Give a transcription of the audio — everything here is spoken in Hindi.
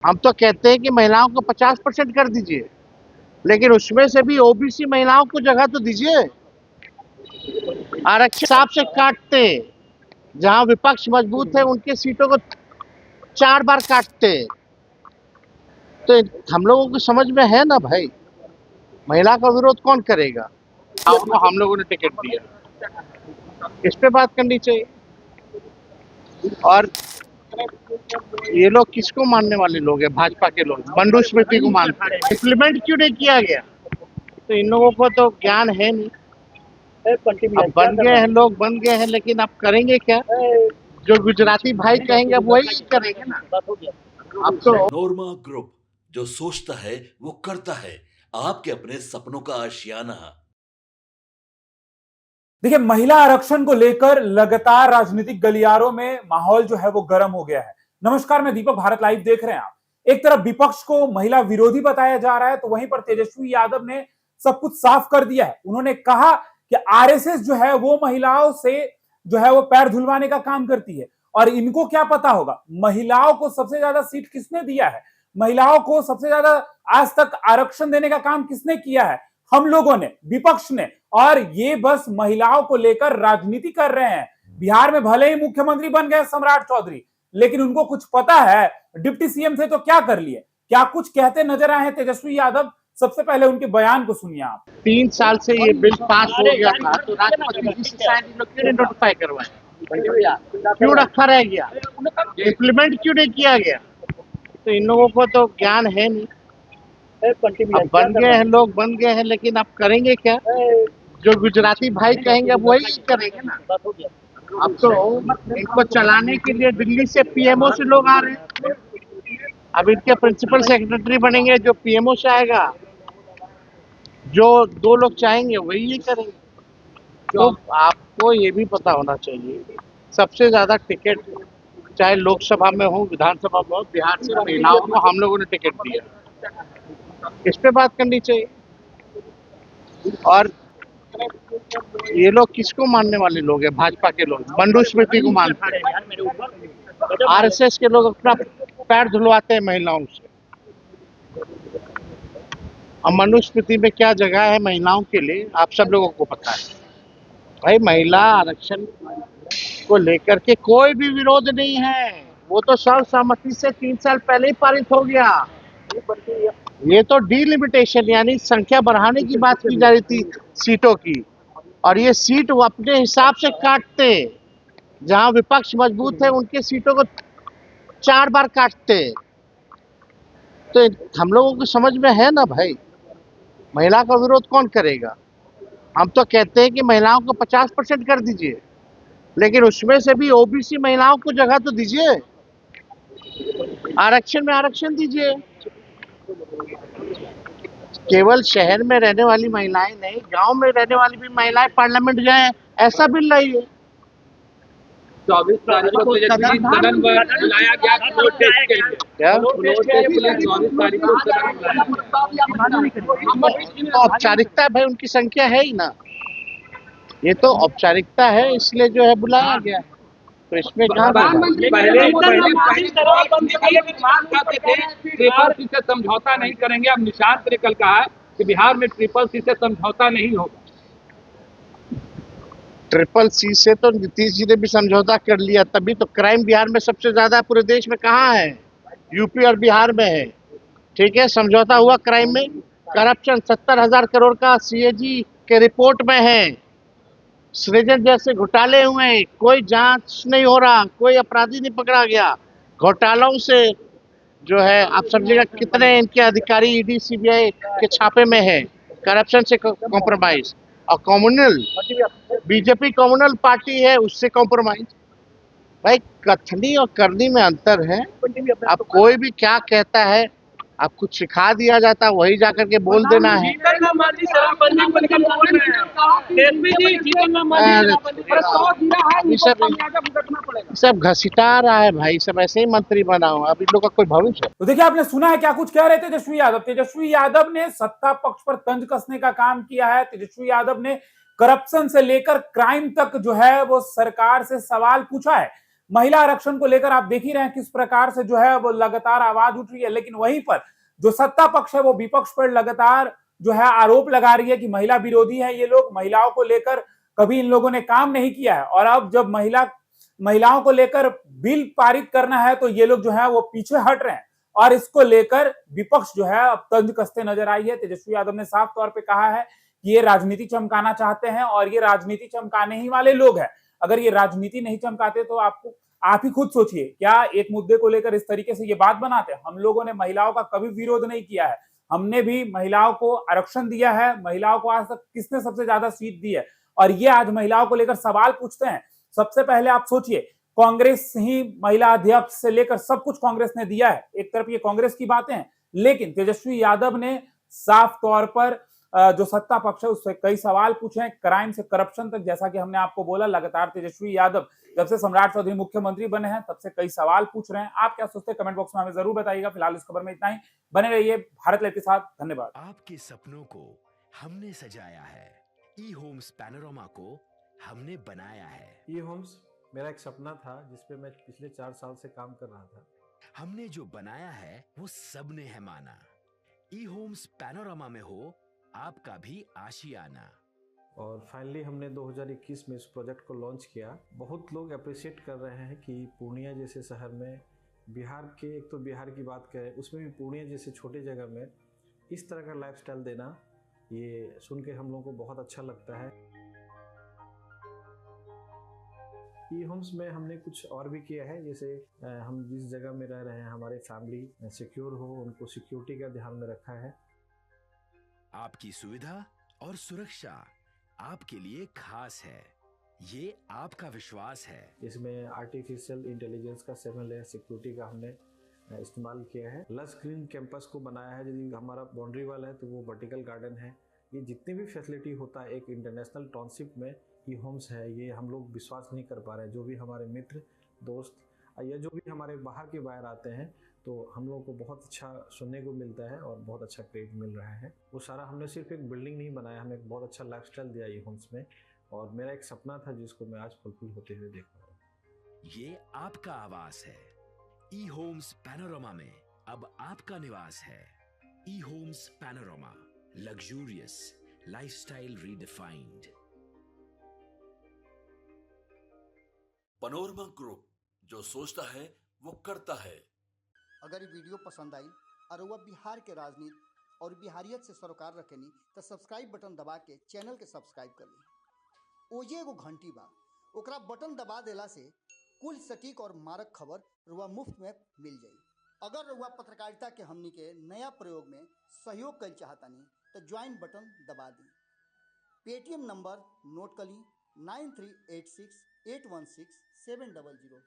हम तो कहते हैं कि महिलाओं को 50% कर दीजिए, लेकिन उसमें से भी ओबीसी महिलाओं को जगह तो दीजिए। आरक्षण हिसाब से काटते, जहां विपक्ष मजबूत है उनके सीटों को 4 बार काटते। तो हम लोगों को समझ में है ना भाई, महिला का विरोध कौन करेगा। आपको हम लोगों ने टिकट दिया, इस पे बात करनी चाहिए। और ये लोग किसको मानने वाले लोग हैं? भाजपा के लोग बंडू स्मृति को मानते हैं। इम्प्लीमेंट क्यों नहीं किया गया? तो इन लोगों को तो ज्ञान है नहीं। अब बन गए हैं लोग, बन गए हैं, लेकिन अब करेंगे क्या? जो गुजराती भाई कहेंगे अब वही करेंगे ना। अब तो नोरमा ग्रुप, जो सोचता है वो करता है। आपके अपने सपनों का आशियाना। देखिए, महिला आरक्षण को लेकर लगातार राजनीतिक गलियारों में माहौल जो है वो गर्म हो गया है। नमस्कार, मैं दीपक, भारत लाइव देख रहे हैं आप। एक तरफ विपक्ष को महिला विरोधी बताया जा रहा है, तो वहीं पर तेजस्वी यादव ने सब कुछ साफ कर दिया है। उन्होंने कहा कि आरएसएस जो है वो महिलाओं से जो है वो पैर धुलवाने का काम करती है, और इनको क्या पता होगा महिलाओं को सबसे ज्यादा सीट किसने दिया है, महिलाओं को सबसे ज्यादा आज तक आरक्षण देने का काम किसने किया है? हम लोगों ने, विपक्ष ने। और ये बस महिलाओं को लेकर राजनीति कर रहे हैं। बिहार में भले ही मुख्यमंत्री बन गए सम्राट चौधरी, लेकिन उनको कुछ पता है डिप्टी सीएम थे तो क्या कर लिए, क्या कुछ कहते नजर आए हैं तेजस्वी यादव। सबसे पहले उनके बयान को सुनिए आप। 3 साल से ये बिल पास हो गया था, तो राष्ट्रपति जी से शायद इन लोग क्यों नहीं नोटिफाई करवाए? क्यों रखा रह गया? इम्प्लीमेंट क्यों नहीं किया गया? तो इन लोगों को तो ज्ञान है नहीं। अब बन गए हैं लोग, बन गए हैं, लेकिन अब करेंगे क्या? जो गुजराती भाई कहेंगे अब वही करेंगे ना। अब तो इनको चलाने के लिए दिल्ली से पीएमओ से लोग आ रहे हैं। अब इनके प्रिंसिपल सेक्रेटरी बनेंगे, जो पीएमओ से आएगा, जो 2 लोग चाहेंगे वही ये करेंगे। तो आपको ये भी पता होना चाहिए, सबसे ज्यादा टिकट चाहे लोकसभा में हो, विधानसभा में हो, बिहार से महिलाओं को हम लोगों ने टिकट दिया, इस पे बात करनी चाहिए। और ये लोग किसको मानने वाले लोग हैं? भाजपा के लोग बंडू स्मृति को मानते हैं। आरएसएस के लोग अपना पैर धुलवाते हैं महिलाओं से। और मनुस्मृति में क्या जगह है महिलाओं के लिए, आप सब लोगों को पता है। भाई, महिला आरक्षण को लेकर के कोई भी विरोध नहीं है, वो तो सर्वसम्मति से 3 साल पहले ही पारित हो गया। ये तो डिलिमिटेशन यानी संख्या बढ़ाने की बात की जा रही थी सीटों की, और ये सीट वो अपने हिसाब से काटते, जहां विपक्ष मजबूत है उनके सीटों को 4 बार काटते। तो हम लोगों को समझ में है ना भाई, महिला का विरोध कौन करेगा। हम तो कहते हैं कि महिलाओं को 50% कर दीजिए, लेकिन उसमें से भी ओबीसी महिलाओं को जगह तो दीजिए। आरक्षण में आरक्षण दीजिए। केवल शहर में रहने वाली महिलाएं नहीं, गांव में रहने वाली भी महिलाएं पार्लियामेंट जाए, ऐसा बिल लाइए। 24 तारीख को सदन बुलाया गया फ्लोर टेस्ट के लिए। क्या फ्लोर टेस्ट के लिए 24 तारीख को सदन बुलाया गया। औपचारिकता है भाई, उनकी संख्या है ही ना, ये तो औपचारिकता है, इसलिए जो है बुलाया गया। तो इसमें कहाँ ट्रिपल सी से समझौता नहीं करेंगे। अब निशांत ने कल कहा कि बिहार में ट्रिपल सी से समझौता नहीं होगा। ट्रिपल सी से तो नीतीश जी ने भी समझौता कर लिया, तभी तो क्राइम बिहार में सबसे ज्यादा पूरे देश में कहाँ है? यूपी और बिहार में है। ठीक है, समझौता हुआ क्राइम में। करप्शन 70,000 करोड़ का सीएजी के रिपोर्ट में है। सृजन जैसे घोटाले हुए, कोई जांच नहीं हो रहा, कोई अपराधी नहीं पकड़ा गया। घोटालों से जो है आप समझिएगा कितने इनके अधिकारी ईडी सीबीआई के छापे में है। करप्शन से कॉम्प्रोमाइज। और कम्युनल बीजेपी कम्युनल पार्टी है, उससे कॉम्प्रोमाइज। भाई, कथनी और करनी में अंतर है। अब कोई भी क्या कहता है, आप कुछ सिखा दिया जाता वही जाकर के बोल देना है। सब घसीटा रहा है भाई, सब ऐसे ही मंत्री बना हुआ, अब इन लोग का कोई भविष्य है? तो देखिए, आपने सुना है क्या कुछ कह रहे थे तेजस्वी यादव। तेजस्वी यादव ने सत्ता पक्ष पर तंज कसने का काम किया है। तेजस्वी यादव ने करप्शन से लेकर क्राइम तक जो है वो सरकार से सवाल पूछा है। महिला आरक्षण को लेकर आप देख ही रहे हैं किस प्रकार से जो है वो लगातार आवाज उठ रही है, लेकिन वहीं पर जो सत्ता पक्ष है वो विपक्ष पर लगातार जो है आरोप लगा रही है कि महिला विरोधी है ये लोग, महिलाओं को लेकर कभी इन लोगों ने काम नहीं किया है, और अब जब महिलाओं को लेकर बिल पारित करना है तो ये लोग जो है वो पीछे हट रहे हैं। और इसको लेकर विपक्ष जो है अब तंज कसते नजर आई है। तेजस्वी यादव ने साफ तौर पे कहा है कि ये राजनीति चमकाना चाहते हैं और ये राजनीति चमकाने ही वाले लोग हैं। अगर ये राजनीति नहीं चमकाते तो आप ही खुद सोचिए, क्या एक मुद्दे को लेकर इस तरीके से ये बात बनाते हैं। हम लोगों ने महिलाओं का कभी विरोध नहीं किया है, हमने भी महिलाओं को आरक्षण दिया है, महिलाओं को आज तक किसने सबसे ज्यादा सीट दी है, और ये आज महिलाओं को लेकर सवाल पूछते हैं। सबसे पहले आप सोचिए, कांग्रेस ही महिला अध्यक्ष से लेकर सब कुछ कांग्रेस ने दिया है, एक तरफ ये कांग्रेस की बातें हैं, लेकिन तेजस्वी यादव ने साफ तौर पर जो सत्ता पक्ष है उससे कई सवाल पूछे हैं, क्राइम से करप्शन तक। जैसा कि हमने आपको बोला, लगातार तेजस्वी यादव जब से सम्राट चौधरी मुख्यमंत्री बने हैं तब से कई सवाल पूछ रहे हैं। आप क्या सोचते हैं कमेंट बॉक्स में हमें जरूर बताइएगा। फिलहाल इस खबर में इतना ही, बने रहिए भारत लाइव के साथ। धन्यवाद। आपके सपनों को हमने सजाया है, ई होम्स पैनोरमा को हमने बनाया है। ई होम्स मेरा एक सपना था जिसपे मैं पिछले 4 साल से काम कर रहा था। हमने जो बनाया है वो सबने है माना। ई होम्स पैनोरमा में हो आपका भी आशियाना। और फाइनली हमने 2021 में इस प्रोजेक्ट को लॉन्च किया। बहुत लोग अप्रिशिएट कर रहे हैं कि पूर्णिया जैसे शहर में, बिहार के, एक तो बिहार की बात करें उसमें भी पूर्णिया जैसे छोटे जगह में इस तरह का लाइफस्टाइल देना, ये सुन के हम लोगों को बहुत अच्छा लगता है। ई होम्स में हमने कुछ और भी किया है, जैसे हम जिस जगह में रह रहे हैं हमारे फैमिली सिक्योर हो, उनको सिक्योरिटी का ध्यान में रखा है। आपकी सुविधा और सुरक्षा आपके लिए खास है, ये आपका विश्वास है। इसमें आर्टिफिशियल इंटेलिजेंस का 7 लेयर सिक्योरिटी का हमने इस्तेमाल किया है। लस ग्रीन कैंपस को बनाया है, यदि हमारा बाउंड्री वाल है तो वो वर्टिकल गार्डन है। ये जितनी भी फैसिलिटी होता है एक इंटरनेशनल टाउनशिप में ई होम्स है, ये हम लोग विश्वास नहीं कर पा रहे हैं। जो भी हमारे मित्र दोस्त या जो भी हमारे बाहर के बाहर आते हैं तो हम लोगों को बहुत अच्छा सुनने को मिलता है और बहुत अच्छा क्रेडिट मिल रहा है। वो सारा हमने सिर्फ एक बिल्डिंग नहीं बनाया, हमें एक बहुत अच्छा लाइफस्टाइल दिया ई होम्स में, और मेरा एक सपना था जिसको मैं आज फुलफिल होते हुए देख रहा हूँ। ये आपका आवास है। ई होम्स पैनोरमा में अब आपका निवास है। E homes Panorama, luxurious lifestyle redefined. Panorama group, जो सोचता है वो करता है। अगर ये वीडियो पसंद आई और वह बिहार के राजनीति और बिहारियत से सरोकार रखेनी तो सब्सक्राइब बटन दबा के चैनल के सब्सक्राइब कर ली। ओजे एगो घंटी बा, ओकरा बटन दबा देला से कुल सटीक और मारक खबर रुआ मुफ्त में मिल जाई। अगर रुआ पत्रकारिता के हमनी के नया प्रयोग में सहयोग कर चाहतानी तो ज्वाइन बटन दबा दी। पेटीएम नंबर नोट कर ली 9386816700।